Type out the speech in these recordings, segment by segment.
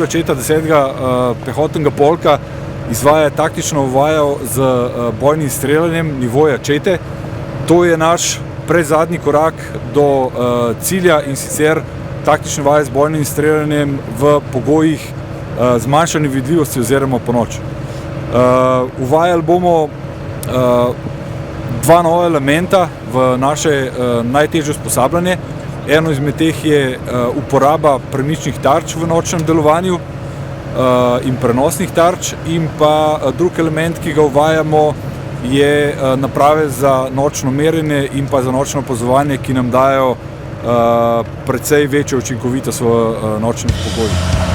druga četa 10. pehotnega polka izvaja taktično vajo z bojnim streljanjem nivoja čete. To je naš predzadnji korak do cilja, in sicer taktične vaje z bojnim streljanjem v pogojih zmanjšane vidljivosti oziroma ponoči. Uvajali bomo dva nova elementa v naše najtežje usposabljanje. Eno izmed teh je uporaba premičnih tarč v nočnem delovanju in prenosnih tarč, in pa drug element, ki ga uvajamo, je naprave za nočno merjenje in pa za nočno opazovanje, ki nam dajo precej večjo učinkovitost v nočnih pogojih.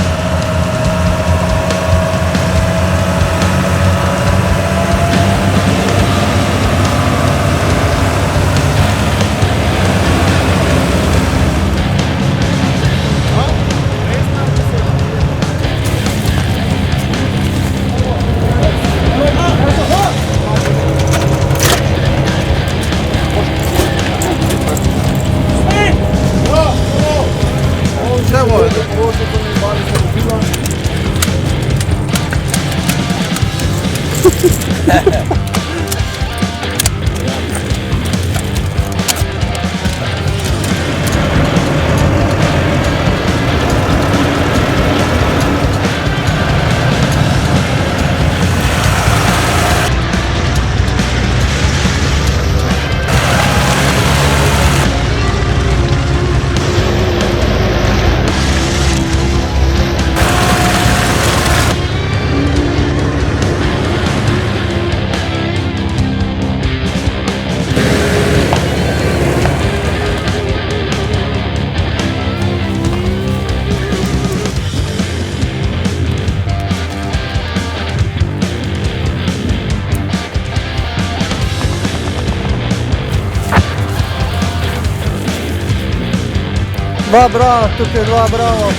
Dva bravo, tukaj dva bravo.